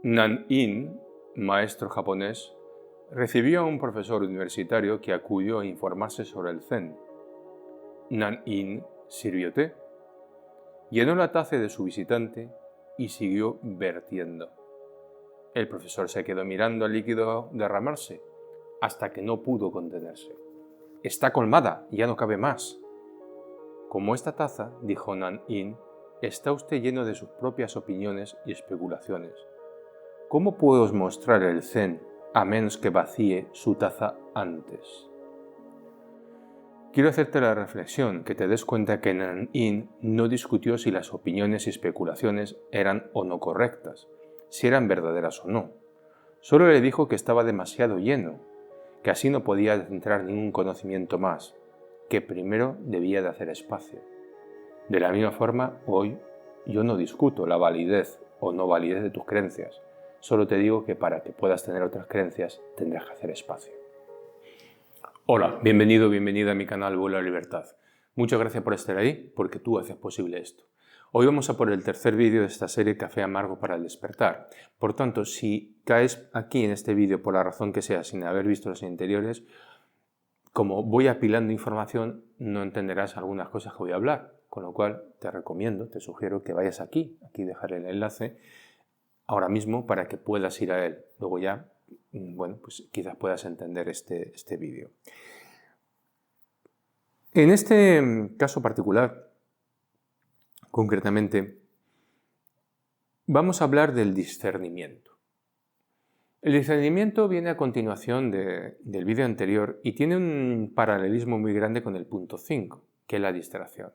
Nan-in, maestro japonés, recibió a un profesor universitario que acudió a informarse sobre el Zen. Nan-in sirvió té, llenó la taza de su visitante y siguió vertiendo. El profesor se quedó mirando el líquido derramarse hasta que no pudo contenerse. «Está colmada, ya no cabe más». «Como esta taza», dijo Nan-in, «está usted lleno de sus propias opiniones y especulaciones. ¿Cómo puedo mostrar el Zen a menos que vacíe su taza antes?» Quiero hacerte la reflexión, que te des cuenta que Nan-in no discutió si las opiniones y especulaciones eran o no correctas, si eran verdaderas o no. Solo le dijo que estaba demasiado lleno, que así no podía entrar ningún conocimiento más, que primero debía de hacer espacio. De la misma forma, hoy yo no discuto la validez o no validez de tus creencias, solo te digo que para que puedas tener otras creencias tendrás que hacer espacio. Hola, bienvenido, bienvenida a mi canal Vuelo a la Libertad. Muchas gracias por estar ahí, porque tú haces posible esto. Hoy vamos a por el tercer vídeo de esta serie Café Amargo para el Despertar. Por tanto, si caes aquí en este vídeo por la razón que sea sin haber visto los anteriores, como voy apilando información, no entenderás algunas cosas que voy a hablar, con lo cual te recomiendo, te sugiero que vayas aquí dejaré el enlace ahora mismo para que puedas ir a él. Luego ya, bueno, pues quizás puedas entender este vídeo. En este caso particular, concretamente, vamos a hablar del discernimiento. El discernimiento viene a continuación del vídeo anterior y tiene un paralelismo muy grande con el punto 5, que es la distracción.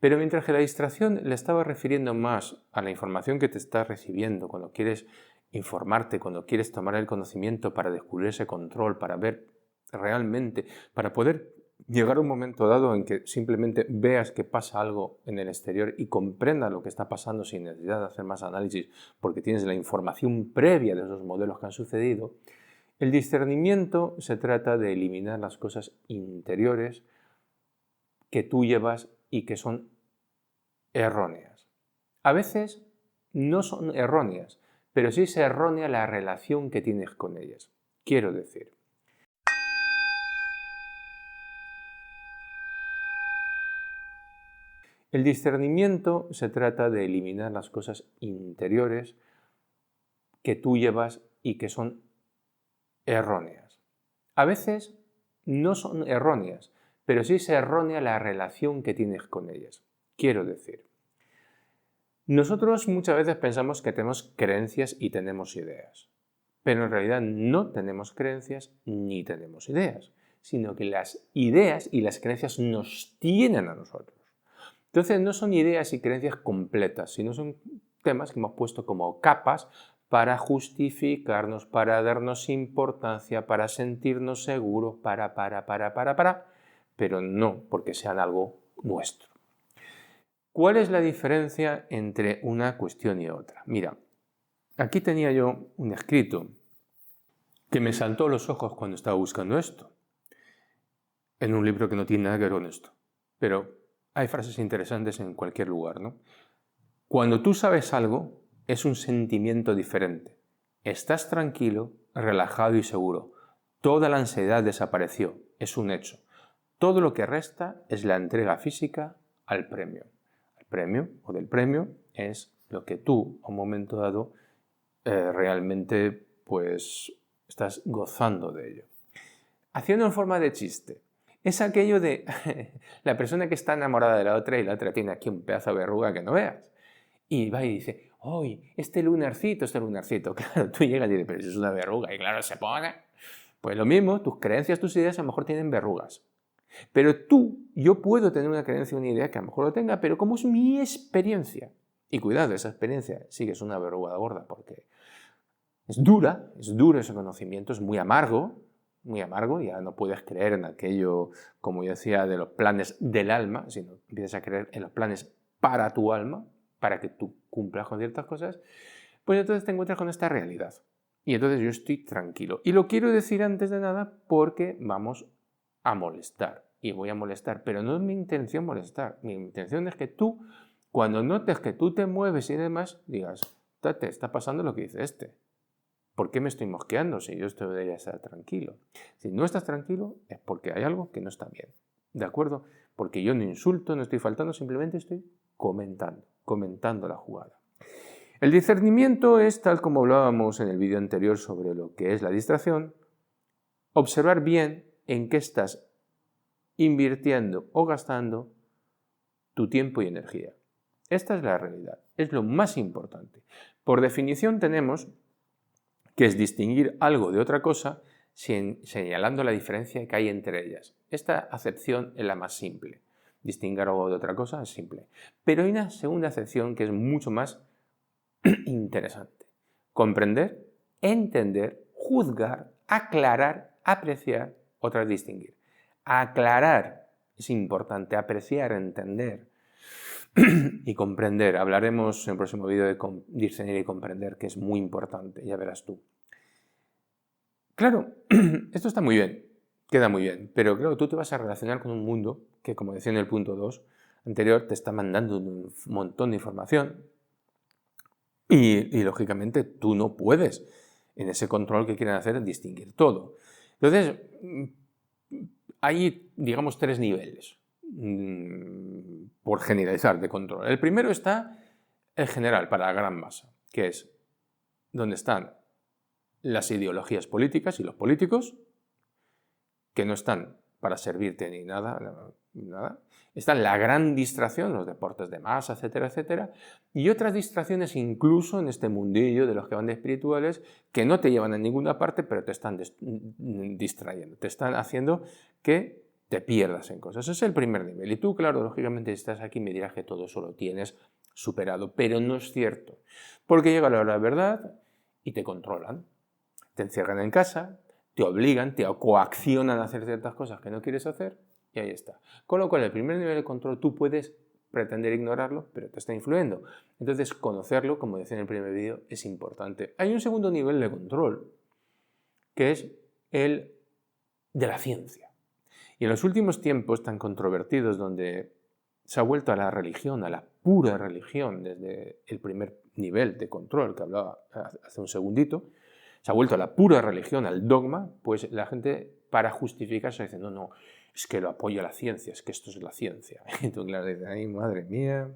Pero mientras que la distracción le estaba refiriendo más a la información que te estás recibiendo cuando quieres informarte, cuando quieres tomar el conocimiento para descubrir ese control, para ver realmente, para poder llegar a un momento dado en que simplemente veas que pasa algo en el exterior y comprendas lo que está pasando sin necesidad de hacer más análisis porque tienes la información previa de esos modelos que han sucedido. El discernimiento se trata de eliminar las cosas interiores que tú llevas y que son erróneas. A veces no son erróneas, pero sí es errónea la relación que tienes con ellas. Quiero decir, el discernimiento se trata de eliminar las cosas interiores que tú llevas y que son erróneas. A veces no son erróneas, pero sí es errónea la relación que tienes con ellas. Quiero decir, nosotros muchas veces pensamos que tenemos creencias y tenemos ideas, pero en realidad no tenemos creencias ni tenemos ideas, sino que las ideas y las creencias nos tienen a nosotros. Entonces no son ideas y creencias completas, sino son temas que hemos puesto como capas para justificarnos, para darnos importancia, para sentirnos seguros, pero no porque sean algo nuestro. ¿Cuál es la diferencia entre una cuestión y otra? Mira, aquí tenía yo un escrito que me saltó a los ojos cuando estaba buscando esto, en un libro que no tiene nada que ver con esto, pero hay frases interesantes en cualquier lugar, ¿no? Cuando tú sabes algo, es un sentimiento diferente. Estás tranquilo, relajado y seguro. Toda la ansiedad desapareció, es un hecho. Todo lo que resta es la entrega física al premio. El premio o del premio es lo que tú, a un momento dado, realmente pues estás gozando de ello. Haciendo en forma de chiste, es aquello de la persona que está enamorada de la otra y la otra tiene aquí un pedazo de verruga que no veas. Y va y dice, ¡ay, este lunarcito! Claro, tú llegas y dices, pero eso es una verruga. Y claro, se pone. Pues lo mismo, tus creencias, tus ideas a lo mejor tienen verrugas. Pero yo puedo tener una creencia, una idea que a lo mejor lo tenga, pero como es mi experiencia, y cuidado, esa experiencia sí que es una verruga gorda porque es duro ese conocimiento, es muy amargo, ya no puedes creer en aquello, como yo decía, de los planes del alma, sino empiezas a creer en los planes para tu alma, para que tú cumplas con ciertas cosas, pues entonces te encuentras con esta realidad. Y entonces yo estoy tranquilo. Y lo quiero decir antes de nada porque vamos a molestar. Y voy a molestar, pero no es mi intención molestar. Mi intención es que tú, cuando notes que tú te mueves y demás, digas, te está pasando lo que dice este. ¿Por qué me estoy mosqueando si yo debería estar tranquilo? Si no estás tranquilo es porque hay algo que no está bien. ¿De acuerdo? Porque yo no insulto, no estoy faltando, simplemente estoy comentando la jugada. El discernimiento es, tal como hablábamos en el vídeo anterior sobre lo que es la distracción, observar bien en qué estás invirtiendo o gastando tu tiempo y energía. Esta es la realidad, es lo más importante. Por definición tenemos que es distinguir algo de otra cosa señalando la diferencia que hay entre ellas. Esta acepción es la más simple. Distinguir algo de otra cosa es simple. Pero hay una segunda acepción que es mucho más interesante. Comprender, entender, juzgar, aclarar, apreciar, otra es distinguir. Aclarar es importante, apreciar, entender y comprender. Hablaremos en el próximo vídeo de discernir y comprender, que es muy importante, ya verás tú. Claro, esto está muy bien, queda muy bien, pero claro, tú te vas a relacionar con un mundo que, como decía en el punto 2 anterior, te está mandando un montón de información y lógicamente tú no puedes, en ese control que quieren hacer, distinguir todo. Entonces, hay, digamos, 3 niveles, por generalizar, de control. El primero está el general, para la gran masa, que es donde están las ideologías políticas y los políticos, que no están para servirte ni nada. Está la gran distracción, los deportes de masa, etcétera, etcétera, y otras distracciones incluso en este mundillo de los que van de espirituales, que no te llevan a ninguna parte, pero te están distrayendo, te están haciendo que te pierdas en cosas. Ese es el primer nivel. Y tú, claro, lógicamente, si estás aquí, me dirás que todo eso lo tienes superado, pero no es cierto, porque llega la hora de verdad y te controlan. Te encierran en casa, te obligan, te coaccionan a hacer ciertas cosas que no quieres hacer y ahí está. Con lo cual, el primer nivel de control tú puedes pretender ignorarlo, pero te está influyendo. Entonces, conocerlo, como decía en el primer vídeo, es importante. Hay un segundo nivel de control, que es el de la ciencia. Y en los últimos tiempos tan controvertidos, donde se ha vuelto a la religión, a la pura religión, desde el primer nivel de control que hablaba hace un segundito, se ha vuelto a la pura religión, al dogma, pues la gente, para justificarse, dice, no, es que lo apoya la ciencia, es que esto es la ciencia. Y tú, claro, dices, ay, madre mía,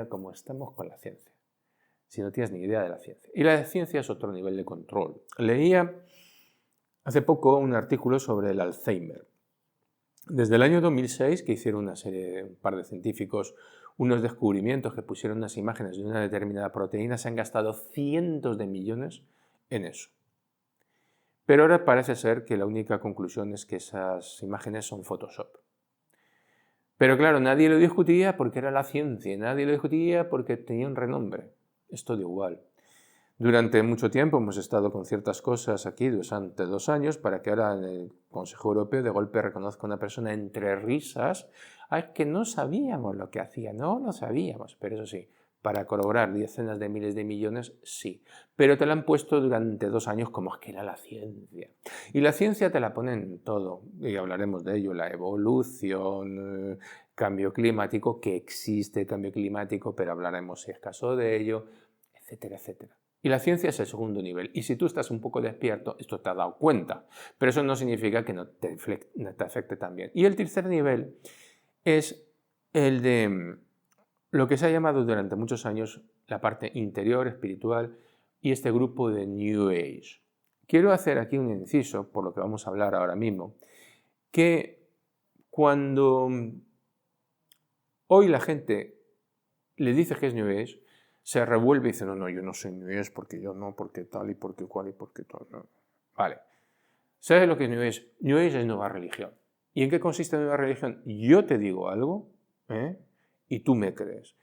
cómo estamos con la ciencia, si no tienes ni idea de la ciencia. Y la ciencia es otro nivel de control. Leía hace poco un artículo sobre el Alzheimer. Desde el año 2006, que hicieron un par de científicos, unos descubrimientos que pusieron unas imágenes de una determinada proteína, se han gastado cientos de millones en eso. Pero ahora parece ser que la única conclusión es que esas imágenes son Photoshop. Pero claro, nadie lo discutía porque era la ciencia, nadie lo discutía porque tenía un renombre. Esto da igual. Durante mucho tiempo hemos estado con ciertas cosas aquí durante 2 años para que ahora en el Consejo Europeo de golpe reconozca a una persona entre risas que no sabíamos lo que hacía, no lo sabíamos, pero eso sí, para cobrar decenas de miles de millones, sí. Pero te la han puesto durante 2 años como es que era la ciencia. Y la ciencia te la ponen en todo, y hablaremos de ello, la evolución, cambio climático, que existe cambio climático, pero hablaremos si es caso de ello, etcétera, etcétera. Y la ciencia es el segundo nivel. Y si tú estás un poco despierto, esto te has dado cuenta. Pero eso no significa que no te afecte también. Y el tercer nivel es el de lo que se ha llamado durante muchos años la parte interior, espiritual, y este grupo de New Age. Quiero hacer aquí un inciso, por lo que vamos a hablar ahora mismo, que cuando hoy la gente le dice que es New Age, se revuelve y dice, no, yo no soy New Age porque yo no, porque tal y porque cual y porque tal. No. Vale. ¿Sabes lo que es New Age? New Age es nueva religión. ¿Y en qué consiste la nueva religión? Yo te digo algo y tú me crees.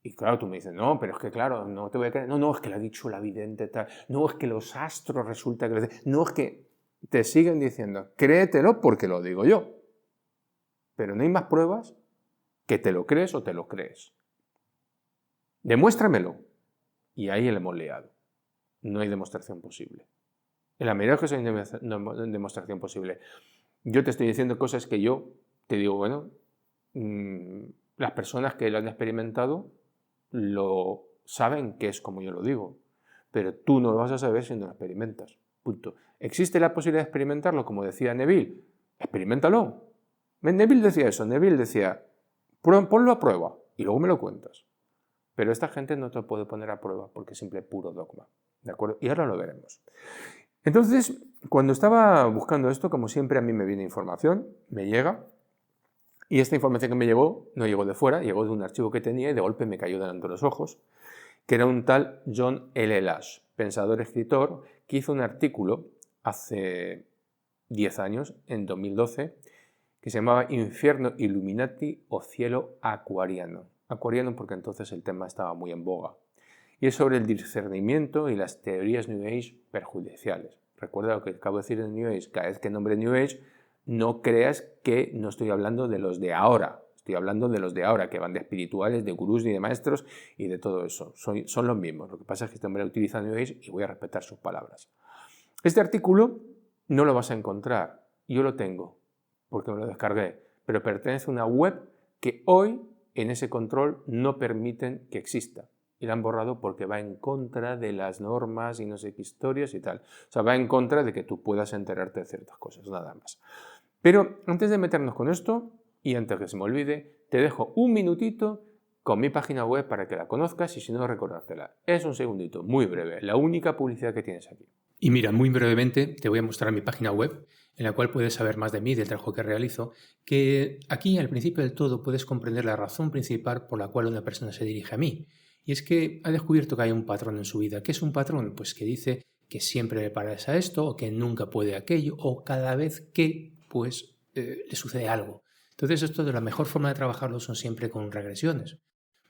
Y claro, tú me dices, no, pero es que claro, no te voy a creer. No, es que lo ha dicho la vidente tal. No, es que los astros resulta que... No, es que te siguen diciendo, créetelo porque lo digo yo. Pero no hay más pruebas que te lo crees o te lo crees. Demuéstramelo. Y ahí le hemos liado. No hay demostración posible. En la medida que hay demostración posible. Yo te estoy diciendo cosas que yo te digo, bueno, las personas que lo han experimentado lo saben que es como yo lo digo, pero tú no lo vas a saber si no lo experimentas. Punto. ¿Existe la posibilidad de experimentarlo? Como decía Neville, experiméntalo. Neville decía eso, Neville decía, ponlo a prueba y luego me lo cuentas. Pero esta gente no te lo puede poner a prueba porque es simple puro dogma. ¿De acuerdo? Y ahora lo veremos. Entonces, cuando estaba buscando esto, como siempre a mí me viene información, me llega, y esta información que me llegó no llegó de fuera, llegó de un archivo que tenía y de golpe me cayó delante de los ojos, que era un tal John L. Lash, pensador-escritor, que hizo un artículo hace 10 años, en 2012, que se llamaba Infierno Illuminati o Cielo Acuariano. Acuariano porque entonces el tema estaba muy en boga. Y es sobre el discernimiento y las teorías New Age perjudiciales. Recuerda lo que acabo de decir de New Age. Cada vez que nombre New Age, no creas que no estoy hablando de los de ahora. Estoy hablando de los de ahora, que van de espirituales, de gurús y de maestros y de todo eso. Son los mismos. Lo que pasa es que este hombre utiliza New Age y voy a respetar sus palabras. Este artículo no lo vas a encontrar. Yo lo tengo porque me lo descargué. Pero pertenece a una web que hoy en ese control no permiten que exista. Y la han borrado porque va en contra de las normas y no sé qué historias y tal. O sea, va en contra de que tú puedas enterarte de ciertas cosas, nada más. Pero antes de meternos con esto, y antes que se me olvide, te dejo un minutito con mi página web para que la conozcas y si no, recordártela. Es un segundito, muy breve, la única publicidad que tienes aquí. Y mira, muy brevemente te voy a mostrar mi página web, en la cual puedes saber más de mí, del trabajo que realizo, que aquí al principio del todo puedes comprender la razón principal por la cual una persona se dirige a mí. Y es que ha descubierto que hay un patrón en su vida. ¿Qué es un patrón? Pues que dice que siempre le parece esto, o que nunca puede aquello, o cada vez que le sucede algo. Entonces esto de la mejor forma de trabajarlo son siempre con regresiones.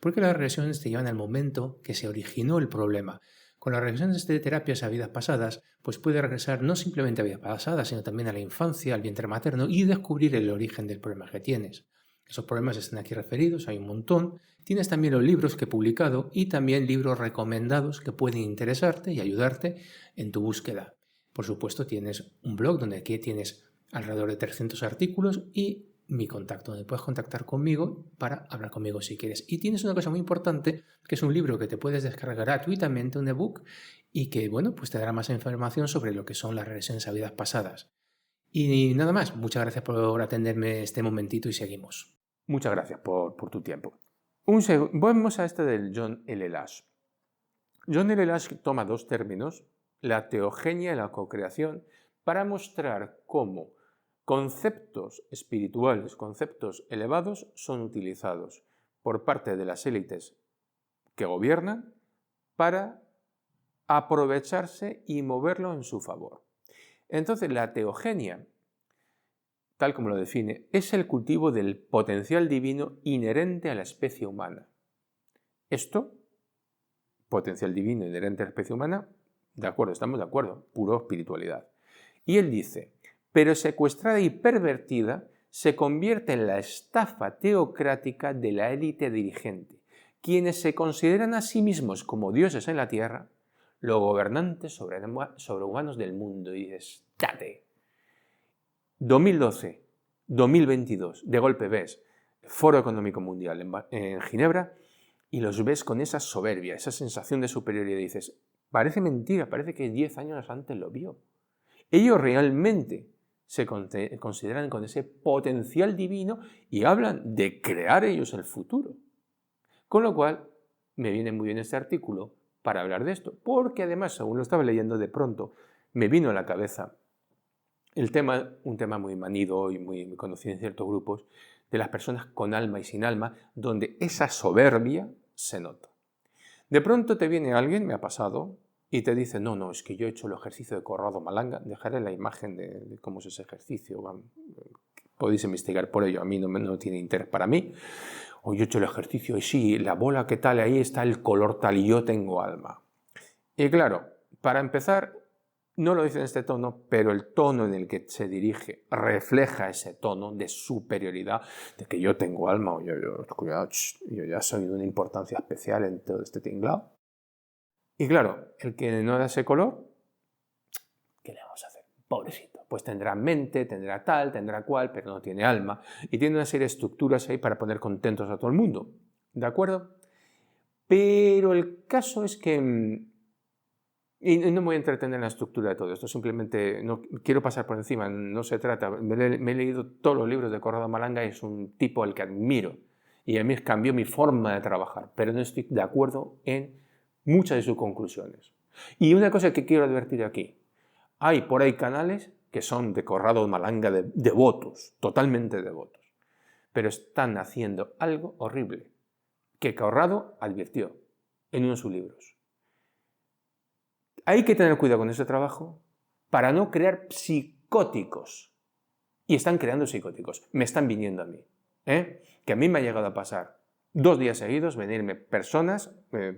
Porque las regresiones te llevan al momento que se originó el problema. Con las regresiones de terapias a vidas pasadas, pues puede regresar no simplemente a vidas pasadas, sino también a la infancia, al vientre materno y descubrir el origen del problema que tienes. Esos problemas están aquí referidos, hay un montón. Tienes también los libros que he publicado y también libros recomendados que pueden interesarte y ayudarte en tu búsqueda. Por supuesto, tienes un blog donde aquí tienes alrededor de 300 artículos y mi contacto, donde puedes contactar conmigo para hablar conmigo si quieres. Y tienes una cosa muy importante, que es un libro que te puedes descargar gratuitamente, un ebook, y que, bueno, pues te dará más información sobre lo que son las regresiones a vidas pasadas. Y nada más, muchas gracias por atenderme este momentito y seguimos. Muchas gracias por tu tiempo. Vamos a este del John L. Lash. John L. Lash toma dos términos, la teogenia y la cocreación, para mostrar cómo conceptos espirituales, conceptos elevados, son utilizados por parte de las élites que gobiernan para aprovecharse y moverlo en su favor. Entonces, la teogenia, tal como lo define, es el cultivo del potencial divino inherente a la especie humana. Esto, potencial divino inherente a la especie humana, de acuerdo, estamos de acuerdo, puro espiritualidad. Y él dice, pero secuestrada y pervertida, se convierte en la estafa teocrática de la élite dirigente, quienes se consideran a sí mismos como dioses en la tierra, los gobernantes sobrehumanos del mundo. Y dices, ¡tate! 2012, 2022, de golpe ves Foro Económico Mundial en Ginebra y los ves con esa soberbia, esa sensación de superioridad y dices, parece mentira, parece que 10 años antes lo vio. Ellos realmente se consideran con ese potencial divino y hablan de crear ellos el futuro. Con lo cual, me viene muy bien este artículo para hablar de esto, porque además, según lo estaba leyendo de pronto, me vino a la cabeza un tema muy manido y muy conocido en ciertos grupos, de las personas con alma y sin alma, donde esa soberbia se nota. De pronto te viene alguien, me ha pasado, y te dice, no, es que yo he hecho el ejercicio de Corrado Malanga, dejaré la imagen de cómo es ese ejercicio, podéis investigar por ello, a mí no tiene interés para mí, o yo he hecho el ejercicio y sí, la bola que tal, ahí está el color tal y yo tengo alma. Y claro, para empezar, no lo dice en este tono, pero el tono en el que se dirige refleja ese tono de superioridad, de que yo tengo alma, o yo ya soy de una importancia especial en todo este tinglado. Y claro, el que no da ese color, ¿qué le vamos a hacer? Pobrecito. Pues tendrá mente, tendrá tal, tendrá cual, pero no tiene alma. Y tiene una serie de estructuras ahí para poner contentos a todo el mundo. ¿De acuerdo? Pero el caso es que, y no me voy a entretener en la estructura de todo esto, simplemente no quiero pasar por encima, no se trata, me he leído todos los libros de Corrado Malanga, es un tipo al que admiro y a mí cambió mi forma de trabajar, pero no estoy de acuerdo en muchas de sus conclusiones. Y una cosa que quiero advertir aquí, hay por ahí canales que son de Corrado Malanga devotos, totalmente devotos, pero están haciendo algo horrible, que Corrado advirtió en uno de sus libros. Hay que tener cuidado con ese trabajo para no crear psicóticos. Y están creando psicóticos. Me están viniendo a mí. Que a mí me ha llegado a pasar 2 días seguidos venirme personas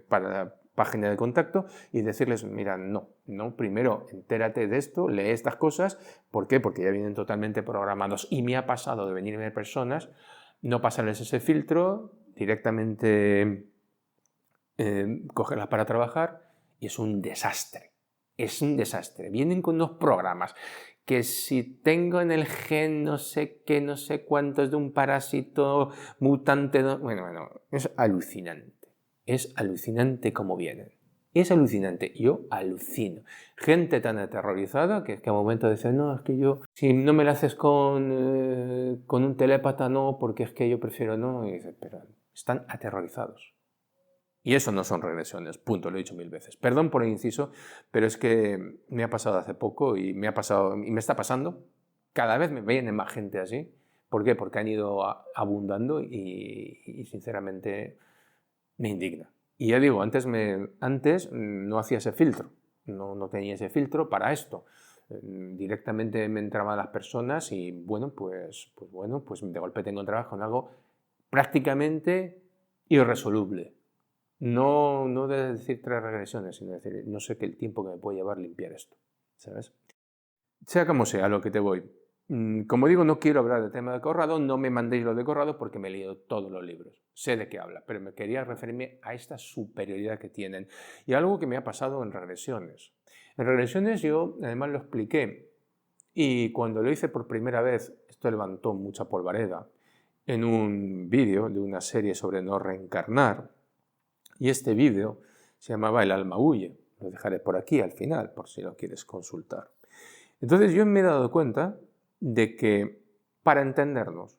para la página de contacto y decirles, mira, no, primero entérate de esto, lee estas cosas. ¿Por qué? Porque ya vienen totalmente programados. Y me ha pasado de venirme personas, no pasarles ese filtro, directamente cogerlas para trabajar. Y es un desastre, Vienen con unos programas que si tengo en el gen no sé qué, no sé cuántos de un parásito mutante, bueno, es alucinante cómo vienen. Es alucinante, yo alucino. Gente tan aterrorizada que a momento dicen, no, es que yo, si no me lo haces con un telépata, no, porque es que yo prefiero no. Y dices, pero están aterrorizados. Y eso no son regresiones, punto, lo he dicho 1000 veces. Perdón por el inciso, pero es que me ha pasado hace poco y me está pasando. Cada vez me viene más gente así. ¿Por qué? Porque han ido abundando y sinceramente me indigna. Y ya digo, antes no hacía ese filtro, no tenía ese filtro para esto. Directamente me entraban las personas y pues de golpe te encontrabas con algo prácticamente irresoluble. No de decir 3 regresiones, sino decir, no sé qué el tiempo que me puede llevar limpiar esto, ¿sabes? Sea como sea, a lo que te voy. Como digo, no quiero hablar del tema de Corrado, no me mandéis lo de Corrado porque me he leído todos los libros. Sé de qué habla, pero me quería referirme a esta superioridad que tienen. Y algo que me ha pasado en regresiones. En regresiones yo, además, lo expliqué. Y cuando lo hice por primera vez, esto levantó mucha polvareda, en un vídeo de una serie sobre no reencarnar. Y este vídeo se llamaba El alma huye. Lo dejaré por aquí al final, por si lo quieres consultar. Entonces yo me he dado cuenta de que, para entendernos,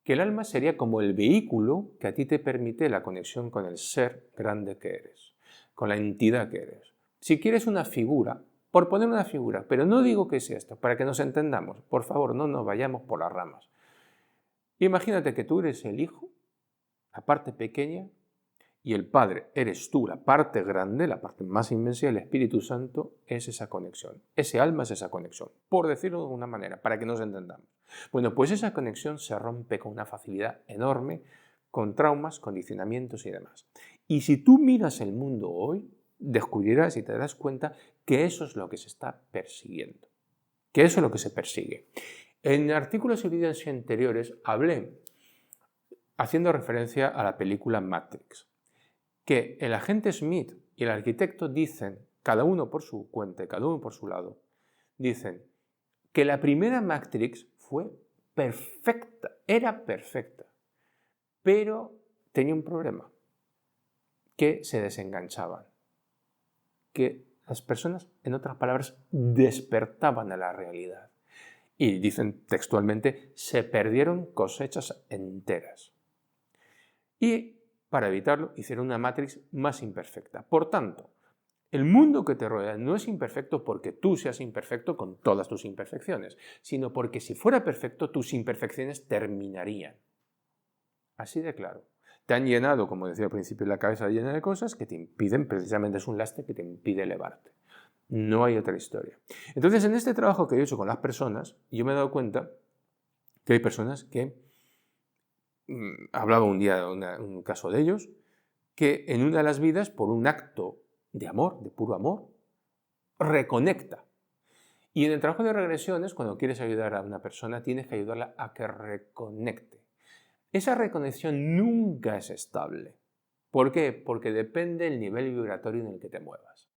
que el alma sería como el vehículo que a ti te permite la conexión con el ser grande que eres, con la entidad que eres. Si quieres una figura, por poner una figura, pero no digo que sea esto, para que nos entendamos, por favor, no nos vayamos por las ramas. Imagínate que tú eres el hijo, la parte pequeña, y el Padre eres tú, la parte grande, la parte más inmensa, y el Espíritu Santo es esa conexión. Ese alma es esa conexión, por decirlo de alguna manera, para que nos entendamos. Bueno, pues esa conexión se rompe con una facilidad enorme, con traumas, condicionamientos y demás. Y si tú miras el mundo hoy, descubrirás y te darás cuenta que eso es lo que se está persiguiendo, que eso es lo que se persigue. En artículos y vídeos anteriores hablé, haciendo referencia a la película Matrix, que el agente Smith y el arquitecto dicen, cada uno por su cuenta, cada uno por su lado, dicen que la primera Matrix fue perfecta, era perfecta, pero tenía un problema, que se desenganchaban, que las personas, en otras palabras, despertaban a la realidad. Y dicen textualmente, se perdieron cosechas enteras. Y para evitarlo, hicieron una Matrix más imperfecta. Por tanto, el mundo que te rodea no es imperfecto porque tú seas imperfecto con todas tus imperfecciones, sino porque si fuera perfecto, tus imperfecciones terminarían. Así de claro. Te han llenado, como decía al principio, la cabeza llena de cosas que te impiden, precisamente es un lastre que te impide elevarte. No hay otra historia. Entonces, en este trabajo que he hecho con las personas, yo me he dado cuenta que hay personas que hablaba un día un caso de ellos, que en una de las vidas, por un acto de amor, de puro amor, reconecta. Y en el trabajo de regresiones, cuando quieres ayudar a una persona, tienes que ayudarla a que reconecte. Esa reconexión nunca es estable. ¿Por qué? Porque depende del nivel vibratorio en el que te muevas.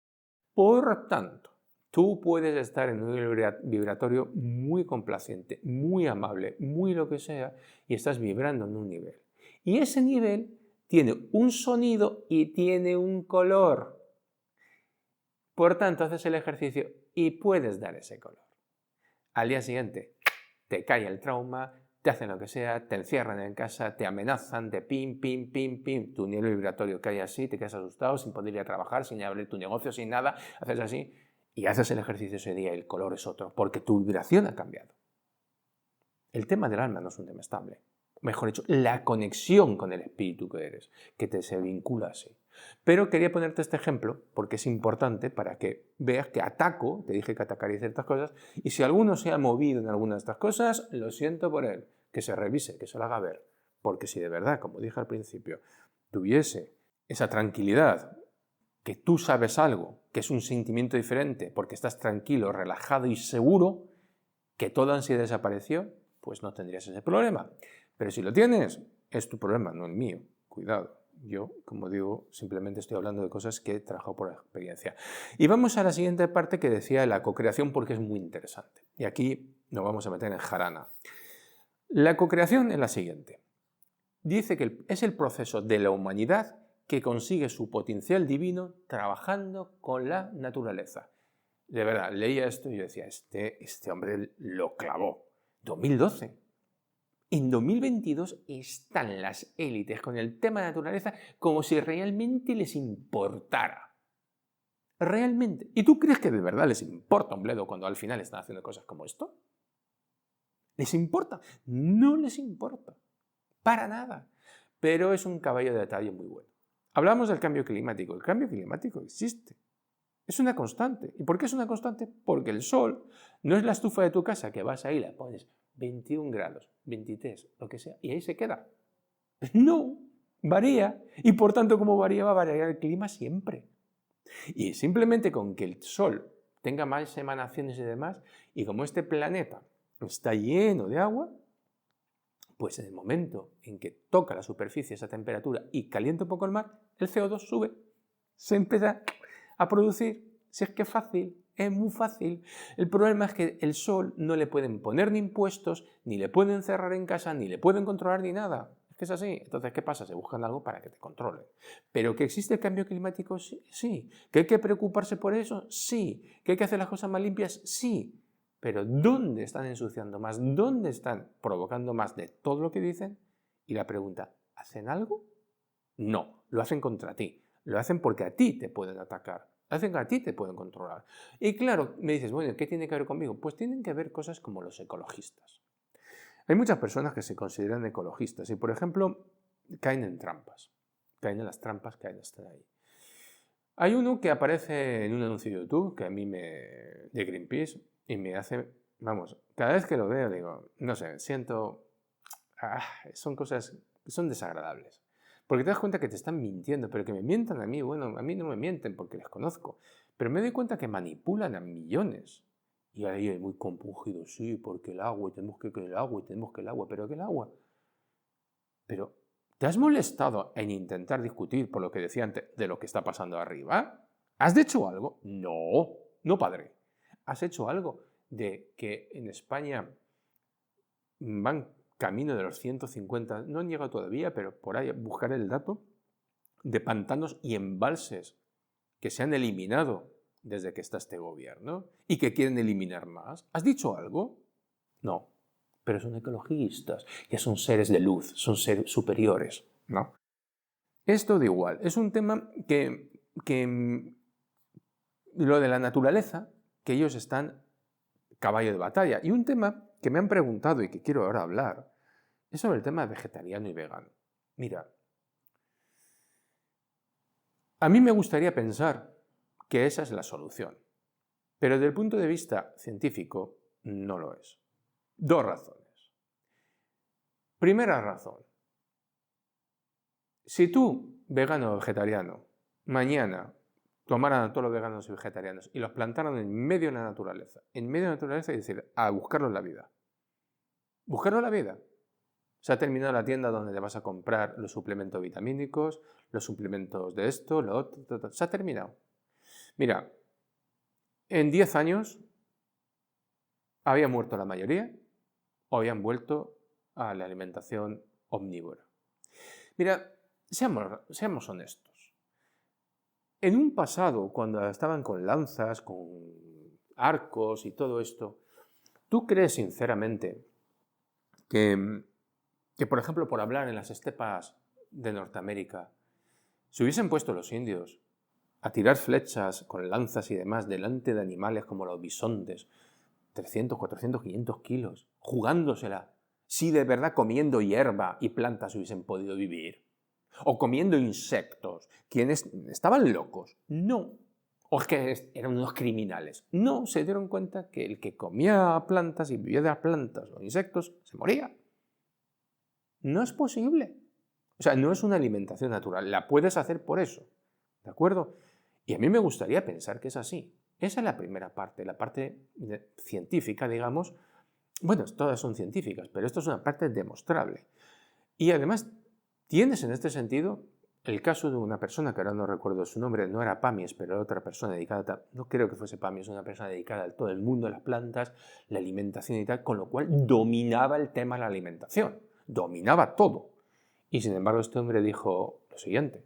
Por tanto, tú puedes estar en un nivel vibratorio muy complaciente, muy amable, muy lo que sea, y estás vibrando en un nivel. Y ese nivel tiene un sonido y tiene un color. Por tanto, haces el ejercicio y puedes dar ese color. Al día siguiente te cae el trauma, te hacen lo que sea, te encierran en casa, te amenazan de pim, pim, pim, pim, tu nivel vibratorio cae así, te quedas asustado, sin poder ir a trabajar, sin abrir tu negocio, sin nada, haces así y haces el ejercicio ese día y el color es otro, porque tu vibración ha cambiado. El tema del alma no es un tema estable. Mejor dicho, la conexión con el espíritu que eres, que te se vincula así. Pero quería ponerte este ejemplo porque es importante para que veas que ataco, te dije que atacaría ciertas cosas, y si alguno se ha movido en alguna de estas cosas, lo siento por él, que se revise, que se lo haga ver. Porque si de verdad, como dije al principio, tuviese esa tranquilidad, que tú sabes algo, que es un sentimiento diferente, porque estás tranquilo, relajado y seguro, que toda ansiedad desapareció, pues no tendrías ese problema. Pero si lo tienes, es tu problema, no el mío. Cuidado. Yo, como digo, simplemente estoy hablando de cosas que he trabajado por experiencia. Y vamos a la siguiente parte que decía la cocreación porque es muy interesante. Y aquí nos vamos a meter en jarana. La cocreación es la siguiente. Dice que es el proceso de la humanidad que consigue su potencial divino trabajando con la naturaleza. De verdad, leía esto y yo decía, este hombre lo clavó. 2012. En 2022 están las élites con el tema de naturaleza como si realmente les importara. Realmente. ¿Y tú crees que de verdad les importa un bledo cuando al final están haciendo cosas como esto? ¿Les importa? No les importa. Para nada. Pero es un caballo de detalle muy bueno. Hablamos del cambio climático. El cambio climático existe. Es una constante. ¿Y por qué es una constante? Porque el sol no es la estufa de tu casa que vas ahí y la pones 21 grados, 23, lo que sea, y ahí se queda. No, varía. Y por tanto, como varía, va a variar el clima siempre. Y simplemente con que el sol tenga más emanaciones y demás, y como este planeta está lleno de agua, pues en el momento en que toca la superficie esa temperatura y calienta un poco el mar, el CO2 sube. Se empieza a producir. Si es que es fácil, es muy fácil. El problema es que el sol no le pueden poner ni impuestos, ni le pueden cerrar en casa, ni le pueden controlar ni nada. Es que es así. Entonces, ¿qué pasa? Se buscan algo para que te controlen. ¿Pero que existe el cambio climático? Sí. Sí. ¿Que hay que preocuparse por eso? Sí. ¿Que hay que hacer las cosas más limpias? Sí. Pero ¿dónde están ensuciando más? ¿Dónde están provocando más de todo lo que dicen? Y la pregunta, ¿hacen algo? No, lo hacen contra ti. Lo hacen porque a ti te pueden atacar. Lo hacen que a ti te pueden controlar. Y claro, me dices, bueno, ¿qué tiene que ver conmigo? Pues tienen que ver cosas como los ecologistas. Hay muchas personas que se consideran ecologistas y, por ejemplo, caen en trampas. Caen en las trampas que están ahí. Hay uno que aparece en un anuncio de YouTube que a mí de Greenpeace y me hace, vamos, cada vez que lo veo digo, no sé, siento, son cosas que son desagradables. Porque te das cuenta que te están mintiendo, pero que me mientan a mí, bueno, a mí no me mienten porque les conozco, pero me doy cuenta que manipulan a millones. Y ahí es muy compungido, sí, porque el agua, y tenemos que el agua, y tenemos que el agua, pero que el agua. Pero, ¿te has molestado en intentar discutir por lo que decía antes de lo que está pasando arriba? ¿Has hecho algo? No, no padre. ¿Has hecho algo de que en España van camino de los 150, no han llegado todavía, pero por ahí buscaré el dato, de pantanos y embalses que se han eliminado desde que está este gobierno y que quieren eliminar más? ¿Has dicho algo? No, pero son ecologistas, ya son seres de luz, son seres superiores, ¿no? Esto da igual, es un tema que lo de la naturaleza, que ellos están caballo de batalla. Y un tema que me han preguntado y que quiero ahora hablar es sobre el tema vegetariano y vegano. Mira, a mí me gustaría pensar que esa es la solución, pero desde el punto de vista científico no lo es. Dos razones. Primera razón. Si tú, vegano o vegetariano, mañana tomaran a todos los veganos y vegetarianos y los plantaran en medio de la naturaleza, es decir, a buscarlos la vida. Buscarlos la vida. Se ha terminado la tienda donde te vas a comprar los suplementos vitamínicos, los suplementos de esto, lo otro, se ha terminado. Mira, en 10 años había muerto la mayoría o habían vuelto a la alimentación omnívora. Mira, seamos honestos. En un pasado, cuando estaban con lanzas, con arcos y todo esto, ¿tú crees sinceramente que, por ejemplo, por hablar en las estepas de Norteamérica, se hubiesen puesto los indios a tirar flechas con lanzas y demás delante de animales como los bisontes, 300, 400, 500 kilos, jugándosela, si de verdad comiendo hierba y plantas hubiesen podido vivir? ¿O comiendo insectos? ¿Quiénes estaban locos? No. ¿O es que eran unos criminales? No, se dieron cuenta que el que comía plantas y vivía de las plantas o insectos se moría. No es posible. O sea, no es una alimentación natural. La puedes hacer por eso. ¿De acuerdo? Y a mí me gustaría pensar que es así. Esa es la primera parte, la parte científica, digamos. Bueno, todas son científicas, pero esto es una parte demostrable. Y además, tienes en este sentido el caso de una persona, que ahora no recuerdo su nombre, no era Pamies, pero era otra persona dedicada, no creo que fuese Pamies, una persona dedicada a todo el mundo de las plantas, la alimentación y tal, con lo cual dominaba el tema de la alimentación, dominaba todo. Y sin embargo este hombre dijo lo siguiente: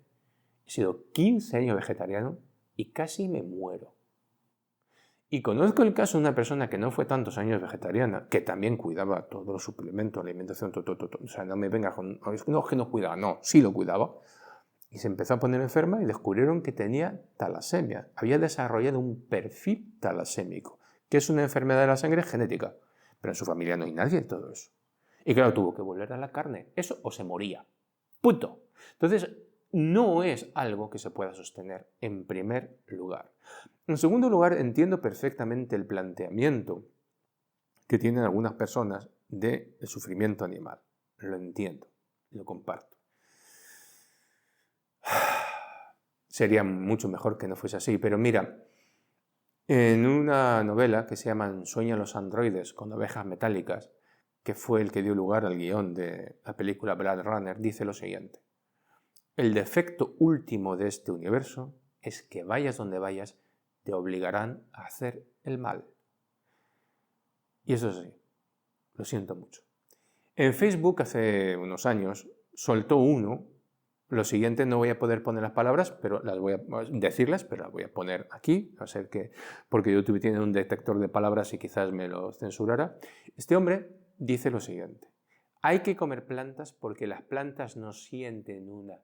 he sido 15 años vegetariano y casi me muero. Y conozco el caso de una persona que no fue tantos años vegetariana, que también cuidaba todos los suplementos, la alimentación, todo. O sea, no me venga con... No, es que no cuidaba, no, sí lo cuidaba. Y se empezó a poner enferma y descubrieron que tenía talasemia. Había desarrollado un perfil talasémico, que es una enfermedad de la sangre genética. Pero en su familia no hay nadie de todo eso. Y claro, tuvo que volver a la carne. Eso o se moría. Punto. Entonces, no es algo que se pueda sostener en primer lugar. En segundo lugar, entiendo perfectamente el planteamiento que tienen algunas personas del sufrimiento animal. Lo entiendo, lo comparto. Sería mucho mejor que no fuese así, pero mira, en una novela que se llama Sueñan los androides con ovejas metálicas, que fue el que dio lugar al guión de la película Blade Runner, dice lo siguiente: el defecto último de este universo es que vayas donde vayas, te obligarán a hacer el mal. Y eso sí, lo siento mucho. En Facebook hace unos años soltó uno, lo siguiente, no voy a poder poner las palabras, pero las voy a decirlas, pero las voy a poner aquí, a ser que, porque YouTube tiene un detector de palabras y quizás me lo censurara. Este hombre dice lo siguiente: hay que comer plantas porque las plantas no sienten una.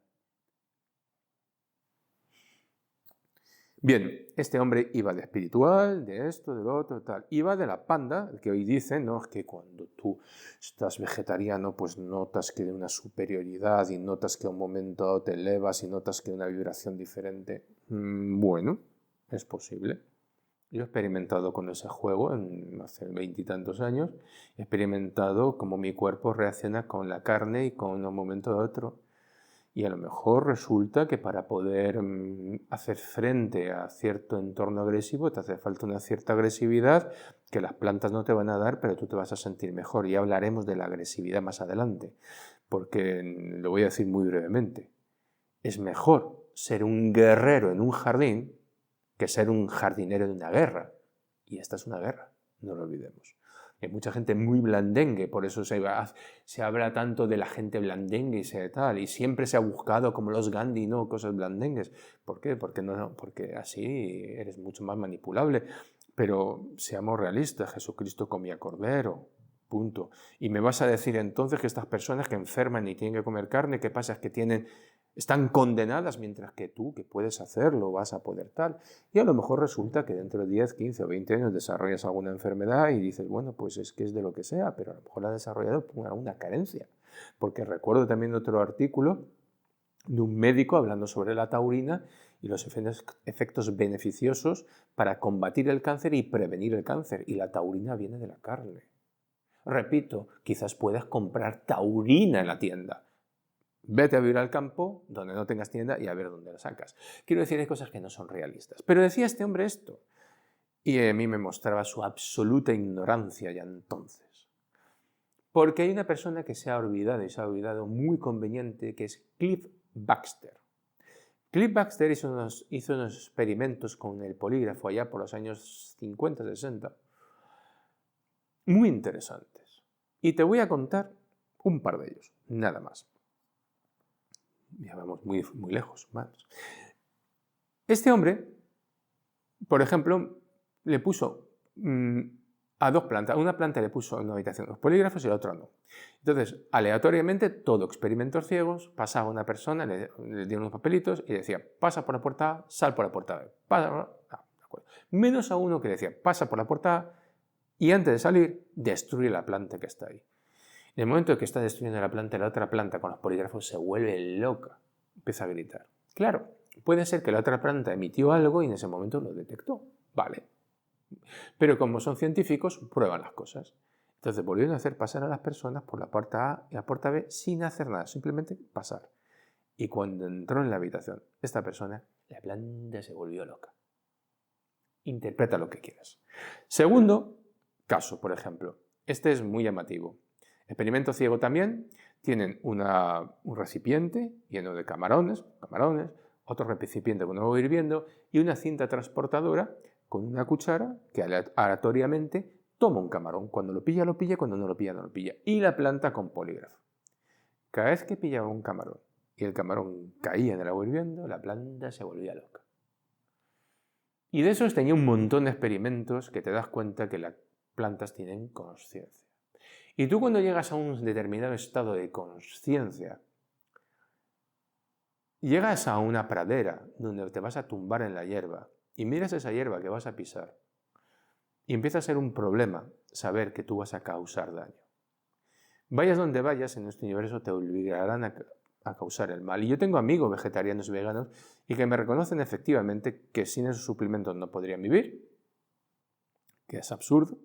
Bien, este hombre iba de espiritual, de esto, de lo otro, tal. Iba de la panda, el que hoy dice, ¿no? Es que cuando tú estás vegetariano, pues notas que hay una superioridad y notas que a un momento te elevas y notas que hay una vibración diferente. Bueno, es posible. Yo he experimentado con ese juego hace 20 y tantos años. He experimentado cómo mi cuerpo reacciona con la carne y con un momento a otro. Y a lo mejor resulta que para poder hacer frente a cierto entorno agresivo te hace falta una cierta agresividad que las plantas no te van a dar, pero tú te vas a sentir mejor. Y hablaremos de la agresividad más adelante, porque lo voy a decir muy brevemente. Es mejor ser un guerrero en un jardín que ser un jardinero de una guerra. Y esta es una guerra, no lo olvidemos. Hay mucha gente muy blandengue, por eso se habla tanto de la gente blandengue y tal, y siempre se ha buscado como los Gandhi, ¿no? Cosas blandengues. ¿Por qué? Porque así eres mucho más manipulable. Pero seamos realistas, Jesucristo comía cordero, punto. Y me vas a decir entonces que estas personas que enferman y tienen que comer carne, ¿qué pasa? Es que están condenadas, mientras que tú, que puedes hacerlo, vas a poder tal. Y a lo mejor resulta que dentro de 10, 15 o 20 años desarrollas alguna enfermedad y dices, bueno, pues es que es de lo que sea, pero a lo mejor la has desarrollado por una carencia. Porque recuerdo también otro artículo de un médico hablando sobre la taurina y los efectos beneficiosos para combatir el cáncer y prevenir el cáncer. Y la taurina viene de la carne. Repito, quizás puedas comprar taurina en la tienda. Vete a vivir al campo, donde no tengas tienda, y a ver dónde la sacas. Quiero decir, hay cosas que no son realistas. Pero decía este hombre esto, y a mí me mostraba su absoluta ignorancia ya entonces. Porque hay una persona que se ha olvidado, y se ha olvidado muy conveniente, que es Cliff Baxter. Cliff Baxter hizo unos experimentos con el polígrafo allá por los años 50, 60, muy interesantes. Y te voy a contar un par de ellos, nada más. Ya vamos muy, muy lejos. Vamos. Este hombre, por ejemplo, le puso a dos plantas. A una planta le puso en una habitación los polígrafos y a la otra no. Entonces, aleatoriamente, todo experimentos ciegos, pasaba una persona, le dieron unos papelitos y decía, pasa por la puerta A, sal por la puerta B. De acuerdo. Menos a uno que decía, pasa por la puerta A y antes de salir, destruye la planta que está ahí. En el momento en que está destruyendo la otra planta con los polígrafos se vuelve loca. Empieza a gritar. Claro, puede ser que la otra planta emitió algo y en ese momento lo detectó. Vale. Pero como son científicos, prueban las cosas. Entonces volvieron a hacer pasar a las personas por la puerta A y la puerta B sin hacer nada, simplemente pasar. Y cuando entró en la habitación esta persona, la planta se volvió loca. Interpreta lo que quieras. Segundo caso, por ejemplo. Este es muy llamativo. Experimento ciego también. Tienen un recipiente lleno de camarones, otro recipiente con agua hirviendo y una cinta transportadora con una cuchara que aleatoriamente toma un camarón. Cuando lo pilla, cuando no lo pilla, no lo pilla. Y la planta con polígrafo. Cada vez que pillaba un camarón y el camarón caía en el agua hirviendo, la planta se volvía loca. Y de esos tenía un montón de experimentos que te das cuenta que las plantas tienen conciencia. Y tú cuando llegas a un determinado estado de conciencia, llegas a una pradera donde te vas a tumbar en la hierba y miras esa hierba que vas a pisar y empieza a ser un problema saber que tú vas a causar daño. Vayas donde vayas en este universo te obligarán a causar el mal. Y yo tengo amigos vegetarianos y veganos y que me reconocen efectivamente que sin esos suplementos no podrían vivir, que es absurdo,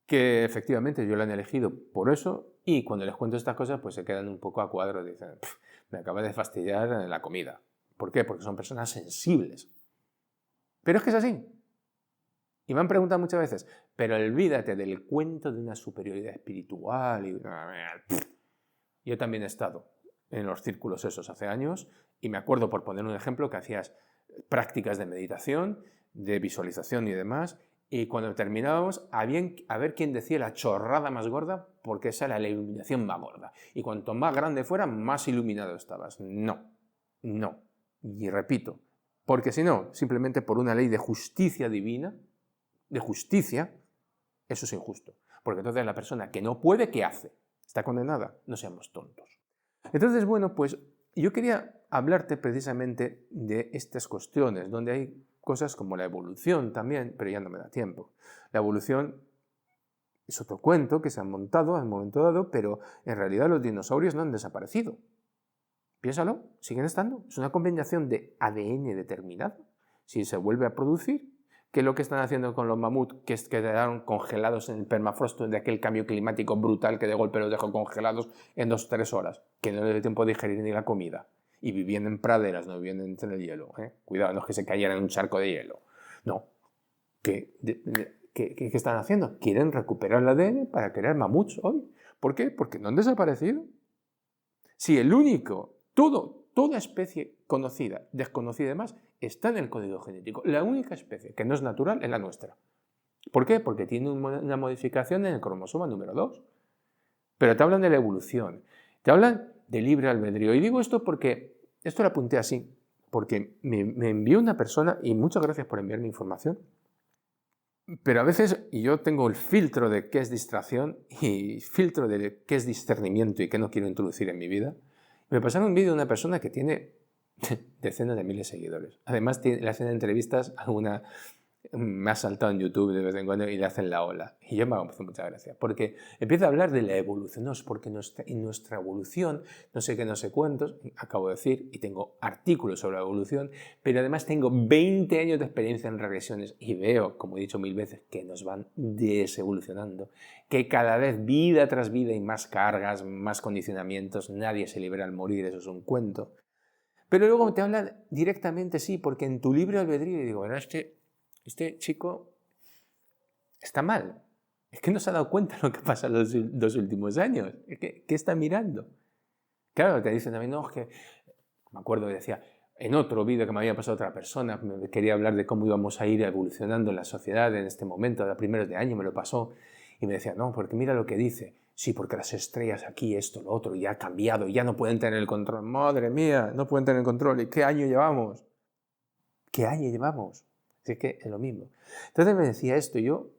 que efectivamente yo lo han elegido por eso y cuando les cuento estas cosas pues se quedan un poco a cuadro y dicen, me acaba de fastidiar la comida. ¿Por qué? Porque son personas sensibles. Pero es que es así. Y me han preguntado muchas veces, pero olvídate del cuento de una superioridad espiritual. Yo también he estado en los círculos esos hace años y me acuerdo, por poner un ejemplo, que hacías prácticas de meditación, de visualización y demás. Y cuando terminábamos, a ver quién decía la chorrada más gorda, porque esa era la iluminación más gorda. Y cuanto más grande fuera, más iluminado estabas. No. Y repito, porque si no, simplemente por una ley de justicia divina, de justicia, eso es injusto. Porque entonces la persona que no puede, ¿qué hace? Está condenada. No seamos tontos. Entonces, bueno, pues yo quería hablarte precisamente de estas cuestiones, donde hay cosas como la evolución también, pero ya no me da tiempo. La evolución es otro cuento que se han montado en un momento dado, pero en realidad los dinosaurios no han desaparecido. Piénsalo, siguen estando. Es una combinación de ADN determinado. Si se vuelve a producir, ¿qué es lo que están haciendo con los mamuts que quedaron congelados en el permafrost de aquel cambio climático brutal que de golpe los dejó congelados en 2 o 3 horas? Que no les dio tiempo de digerir ni la comida. Y vivían en praderas, no vivían entre el hielo. Cuidado, no es que se cayeran en un charco de hielo. No. ¿Qué están haciendo? Quieren recuperar el ADN para crear mamuts hoy. ¿Por qué? Porque no han desaparecido. Si el único, toda especie conocida, desconocida y demás, está en el código genético. La única especie que no es natural es la nuestra. ¿Por qué? Porque tiene una modificación en el cromosoma número 2. Pero te hablan de la evolución, te hablan de libre albedrío. Y digo esto porque, esto lo apunté así, porque me envió una persona, y muchas gracias por enviarme información, pero a veces yo tengo el filtro de qué es distracción y filtro de qué es discernimiento y qué no quiero introducir en mi vida. Me pasaron un vídeo de una persona que tiene decenas de miles de seguidores. Además, le hacen entrevistas a una... Me ha saltado en YouTube de vez en cuando y le hacen la ola. Y yo me hago mucha gracia. Porque empieza a hablar de la evolución. No, es porque en nuestra evolución, no sé qué, no sé cuántos, acabo de decir, y tengo artículos sobre la evolución, pero además tengo 20 años de experiencia en regresiones y veo, como he dicho 1000 veces, que nos van desevolucionando. Que cada vez, vida tras vida, hay más cargas, más condicionamientos, nadie se libera al morir, eso es un cuento. Pero luego te habla directamente, sí, porque en tu libre albedrío, y digo, bueno, este chico está mal. Es que no se ha dado cuenta de lo que pasa en los 2 últimos años. ¿Qué está mirando? Claro, te dicen también, no, es que... Me acuerdo que decía, en otro vídeo que me había pasado otra persona, me quería hablar de cómo íbamos a ir evolucionando en la sociedad en este momento, a primeros de año me lo pasó. Y me decía, no, porque mira lo que dice. Sí, porque las estrellas aquí, esto, lo otro, ya ha cambiado, ya no pueden tener el control. Madre mía, no pueden tener el control. ¿Y qué año llevamos? ¿Qué año llevamos? Si es que es lo mismo. Entonces me decía esto, yo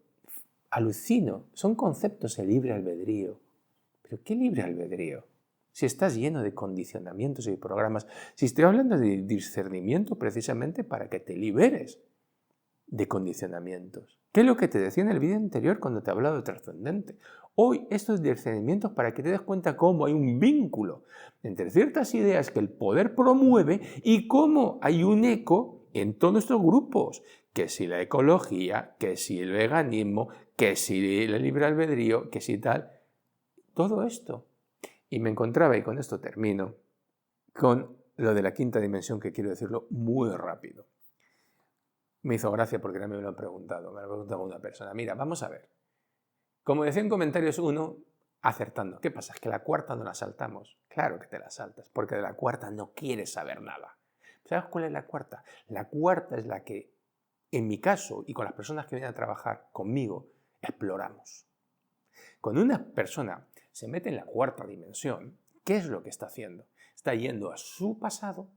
alucino. Son conceptos de libre albedrío. ¿Pero qué libre albedrío? Si estás lleno de condicionamientos y programas. Si estoy hablando de discernimiento precisamente para que te liberes de condicionamientos. ¿Qué es lo que te decía en el vídeo anterior cuando te hablaba de trascendente? Hoy estos discernimientos para que te des cuenta cómo hay un vínculo entre ciertas ideas que el poder promueve y cómo hay un eco en todos estos grupos. Que si la ecología, que si el veganismo, que si el libre albedrío, que si tal. Todo esto. Y me encontraba, y con esto termino, con lo de la quinta dimensión, que quiero decirlo muy rápido. Me hizo gracia porque no me lo han preguntado, me lo ha preguntado una persona. Mira, vamos a ver. Como decía en comentarios uno, acertando. ¿Qué pasa? ¿Es que la cuarta no la saltamos? Claro que te la saltas, porque de la cuarta no quieres saber nada. ¿Sabes cuál es la cuarta? La cuarta es la que, en mi caso, y con las personas que vienen a trabajar conmigo, exploramos. Cuando una persona se mete en la cuarta dimensión, ¿qué es lo que está haciendo? Está yendo a su pasado,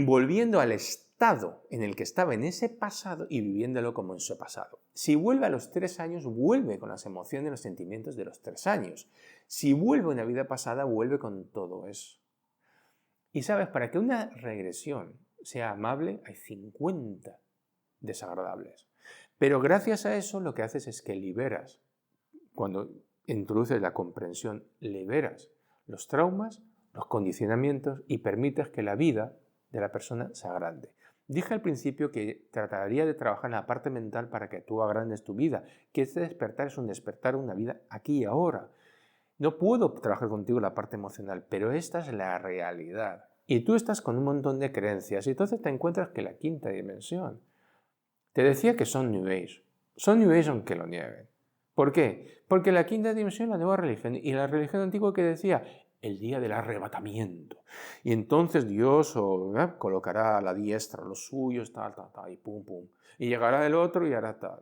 volviendo al estado en el que estaba en ese pasado y viviéndolo como en su pasado. Si vuelve a los 3 años, vuelve con las emociones y los sentimientos de los 3 años. Si vuelve a una vida pasada, vuelve con todo eso. Y sabes, para que una regresión sea amable, hay 50 desagradables. Pero gracias a eso lo que haces es que liberas. Cuando introduces la comprensión, liberas los traumas, los condicionamientos y permites que la vida de la persona sea grande. Dije al principio que trataría de trabajar en la parte mental para que tú agrandes tu vida, que este despertar es un despertar una vida aquí y ahora. No puedo trabajar contigo la parte emocional, pero esta es la realidad. Y tú estás con un montón de creencias y entonces te encuentras que la quinta dimensión. Te decía que son New Age. Son New Age aunque lo nieguen. ¿Por qué? Porque la quinta dimensión es la nueva religión. Y la religión antigua que decía, el día del arrebatamiento. Y entonces Dios colocará a la diestra los suyos, tal, y pum, pum. Y llegará el otro y hará tal.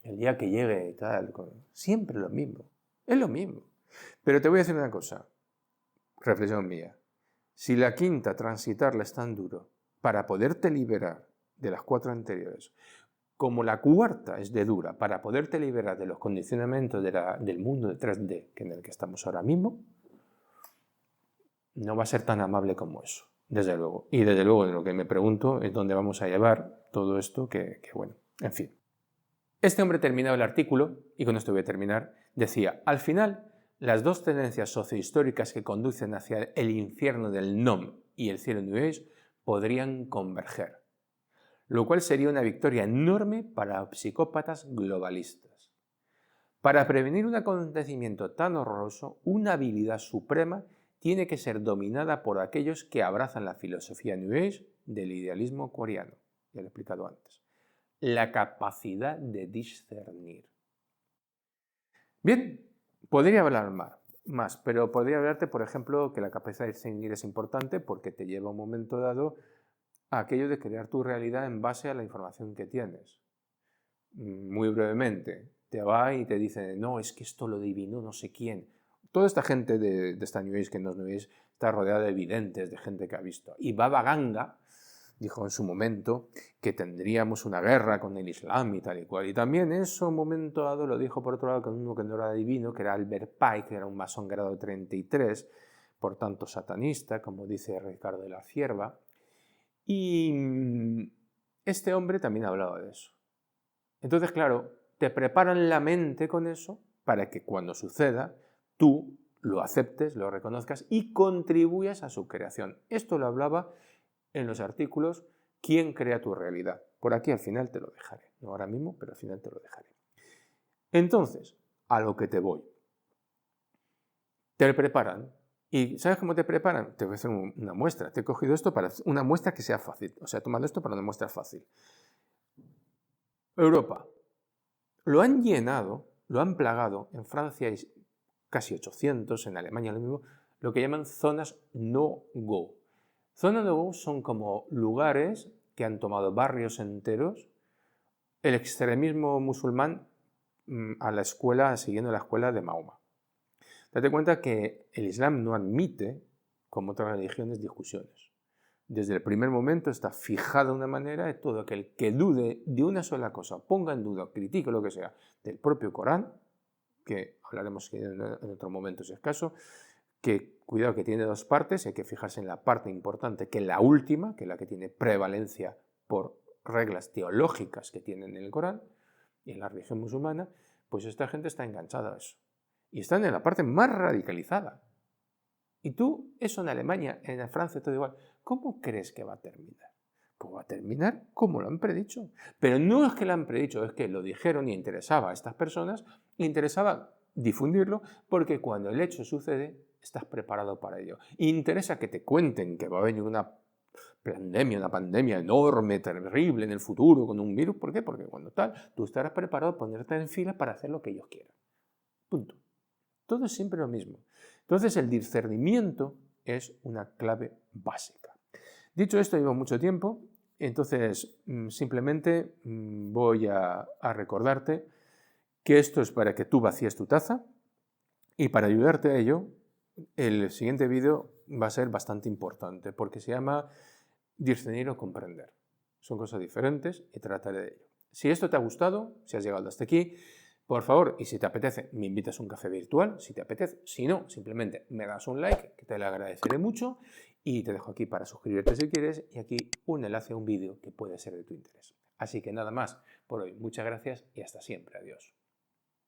El día que llegue y tal, siempre lo mismo. Es lo mismo. Pero te voy a decir una cosa, reflexión mía. Si la quinta, transitarla es tan duro para poderte liberar de las 4 anteriores, como la cuarta es de dura para poderte liberar de los condicionamientos del mundo de 3D en el que estamos ahora mismo, no va a ser tan amable como eso, desde luego. Y desde luego lo que me pregunto es dónde vamos a llevar todo esto que bueno, en fin. Este hombre terminaba el artículo, y con esto voy a terminar, decía, al final, las dos tendencias sociohistóricas que conducen hacia el infierno del NOM y el cielo New Age podrían converger, lo cual sería una victoria enorme para los psicópatas globalistas. Para prevenir un acontecimiento tan horroroso, una habilidad suprema tiene que ser dominada por aquellos que abrazan la filosofía New Age del idealismo coreano, ya lo he explicado antes. La capacidad de discernir. Bien, podría hablar más, pero podría hablarte, por ejemplo, que la capacidad de discernir es importante porque te lleva a un momento dado a aquello de crear tu realidad en base a la información que tienes. Muy brevemente, te va y te dice, no, es que esto lo adivinó no sé quién. Toda esta gente de esta New Age, que no es New Age, está rodeada de videntes, de gente que ha visto. Y Baba Ganga dijo en su momento que tendríamos una guerra con el Islam y tal y cual. Y también eso, un momento dado, lo dijo por otro lado con uno que no era divino, que era Albert Pike, que era un masón grado 33, por tanto satanista, como dice Ricardo de la Cierva. Y este hombre también hablaba de eso. Entonces, claro, te preparan la mente con eso para que cuando suceda, tú lo aceptes, lo reconozcas y contribuyas a su creación. Esto lo hablaba en los artículos ¿Quién crea tu realidad? Por aquí al final te lo dejaré. No ahora mismo, pero al final te lo dejaré. Entonces, a lo que te voy. Te preparan. ¿Y sabes cómo te preparan? Te voy a hacer una muestra. Te he cogido esto para una muestra que sea fácil. O sea, he tomado esto para una muestra fácil. Europa. Lo han llenado, lo han plagado. En Francia hay casi 800, en Alemania lo mismo, lo que llaman zonas no-go. Zonas no-go son como lugares que han tomado barrios enteros el extremismo musulmán siguiendo la escuela de Mahoma. Date cuenta que el Islam no admite, como otras religiones, discusiones. Desde el primer momento está fijada de una manera de todo aquel que dude de una sola cosa, ponga en duda, critique lo que sea, del propio Corán, que hablaremos en otro momento si es caso, que cuidado que tiene dos partes, hay que fijarse en la parte importante, que es la última, que es la que tiene prevalencia por reglas teológicas que tienen en el Corán y en la religión musulmana, pues esta gente está enganchada a eso. Y están en la parte más radicalizada. Y tú, eso en Alemania, en Francia, todo igual. ¿Cómo crees que va a terminar? Pues va a terminar como lo han predicho. Pero no es que lo han predicho, es que lo dijeron y interesaba a estas personas, le interesaba difundirlo, porque cuando el hecho sucede, estás preparado para ello. Interesa que te cuenten que va a venir una pandemia enorme, terrible en el futuro con un virus. ¿Por qué? Porque cuando tal, tú estarás preparado a ponerte en fila para hacer lo que ellos quieran. Punto. Todo es siempre lo mismo. Entonces el discernimiento es una clave básica. Dicho esto, llevo mucho tiempo, entonces simplemente voy a recordarte que esto es para que tú vacíes tu taza y para ayudarte a ello, el siguiente vídeo va a ser bastante importante porque se llama discernir o comprender. Son cosas diferentes y trataré de ello. Si esto te ha gustado, si has llegado hasta aquí, por favor, y si te apetece, me invitas a un café virtual, si te apetece. Si no, simplemente me das un like, que te lo agradeceré mucho, y te dejo aquí para suscribirte si quieres, y aquí un enlace a un vídeo que puede ser de tu interés. Así que nada más por hoy. Muchas gracias y hasta siempre. Adiós.